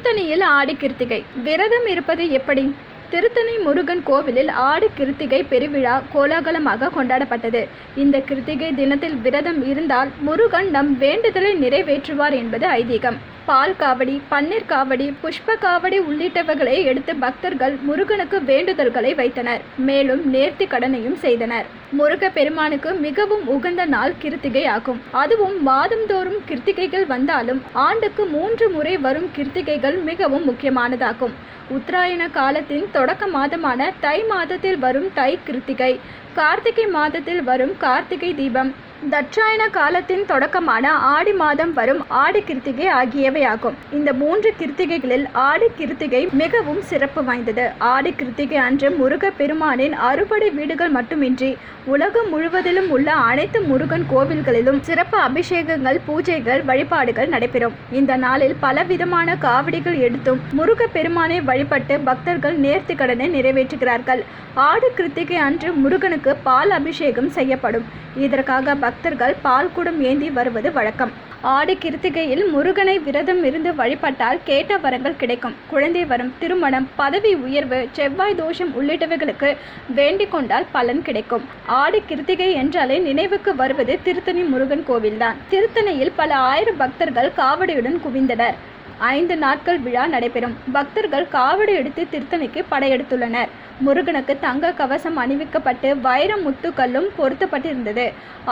திருத்தணியில் ஆடி கிருத்திகை விரதம் இருப்பது எப்படி? திருத்தணி முருகன் கோவிலில் ஆடி கிருத்திகை பெருவிழா கோலாகலமாக கொண்டாடப்பட்டது. இந்த கிருத்திகை தினத்தில் விரதம் இருந்தால் முருகன் நம் வேண்டுதலை நிறைவேற்றுவார் என்பது ஐதீகம். பால் காவடி, பன்னீர் காவடி, புஷ்ப காவடி உள்ளிட்டவைகளை எடுத்து பக்தர்கள் முருகனுக்கு வேண்டுதல்களை வைத்தனர். மேலும் நேர்த்தி கடனையும் செய்தனர். முருக பெருமானுக்கு மிகவும் உகந்த நாள் கிருத்திகை ஆகும். அதுவும் மாதந்தோறும் கிருத்திகைகள் வந்தாலும் ஆண்டுக்கு 3 முறை வரும் கிருத்திகைகள் மிகவும் முக்கியமானதாகும். உத்தராயண காலத்தின் தொடக்க மாதமான தை மாதத்தில் வரும் தை கிருத்திகை, கார்த்திகை மாதத்தில் வரும் கார்த்திகை தீபம், தட்சாயண காலத்தின் தொடக்கமான ஆடி மாதம் வரும் ஆடி கிருத்திகை ஆகியவை ஆகும். இந்த 3 கிருத்திகைகளில் ஆடி கிருத்திகை மிகவும் சிறப்பு வாய்ந்தது. ஆடி கிருத்திகை அன்று முருக பெருமானின் அறுபடை வீடுகள் மட்டுமின்றி உலகம் முழுவதிலும் உள்ள அனைத்து முருகன் கோவில்களிலும் சிறப்பு அபிஷேகங்கள், பூஜைகள், வழிபாடுகள் நடைபெறும். இந்த நாளில் பலவிதமான காவடிகள் எடுத்தும் முருக பெருமானை வழிபட்டு பக்தர்கள் நேர்த்தி கடனை நிறைவேற்றுகிறார்கள். ஆடி கிருத்திகை அன்று முருகனுக்கு பால் அபிஷேகம் செய்யப்படும். இதற்காக பக்தர்கள் பால் குடம் ஏந்தி வருவது வழக்கம். ஆடி கிருத்திகையில் முருகனை விரதம் இருந்து வழிபட்டால் கேட்ட வரங்கள் கிடைக்கும். குழந்தை வரம், திருமணம், பதவி உயர்வு, செவ்வாய் தோஷம் உள்ளிட்டவைகளுக்கு வேண்டிக் கொண்டால் பலன் கிடைக்கும். ஆடி கிருத்திகை என்றாலே நினைவுக்கு வருவது திருத்தணி முருகன் கோவில்தான். திருத்தணியில் பல ஆயிரம் பக்தர்கள் காவடியுடன் குவிந்தனர். 5 நாட்கள் விழா நடைபெறும். பக்தர்கள் காவடி எடுத்து திருத்தணிக்கு படையெடுத்துள்ளனர். முருகனுக்கு தங்க கவசம் அணிவிக்கப்பட்டு வைர முத்துக்களும் பொருத்தப்பட்டிருந்தது.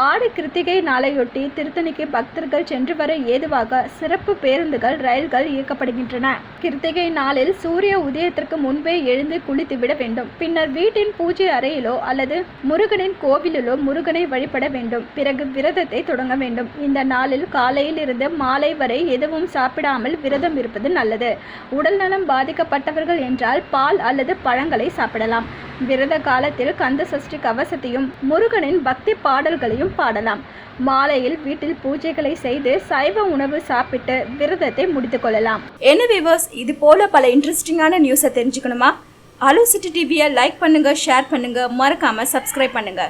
ஆடி கிருத்திகை நாளையொட்டி திருத்தணிக்கு பக்தர்கள் சென்று வர ஏதுவாக சிறப்பு பேருந்துகள், ரயில்கள் இயக்கப்படுகின்றன. கிருத்திகை நாளில் சூரிய உதயத்திற்கு முன்பே எழுந்து குளித்து விட வேண்டும். பின்னர் வீட்டின் பூஜை அறையிலோ அல்லது முருகனின் கோவிலிலோ முருகனை வழிபட வேண்டும். பிறகு விரதத்தை தொடங்க வேண்டும். இந்த நாளில் காலையில் இருந்து மாலை வரை எதுவும் சாப்பிடாமல் விரதம் இருப்பது நல்லது. உடல் நலம் பாதிக்கப்பட்டவர்கள் என்றால் பால் அல்லது பழங்களை சாப்பிடலாம். விரத காலத்தில் கந்த சஷ்டி கவசத்தையும் முருகனின் பக்தி பாடல்களையும் பாடலாம். மாலையில் வீட்டில் பூஜைகளை செய்து சைவ உணவு சாப்பிட்டு விரதத்தை முடித்துக் கொள்ளலாம். என்ன வியூவர்ஸ், இது போல பல இன்ட்ரெஸ்டிங்கான நியூஸை தெரிஞ்சுக்கணுமா? அலோ சிட்டி டிவியை லைக் பண்ணுங்க, ஷேர் பண்ணுங்க, மறக்காம சப்ஸ்கிரைப் பண்ணுங்க.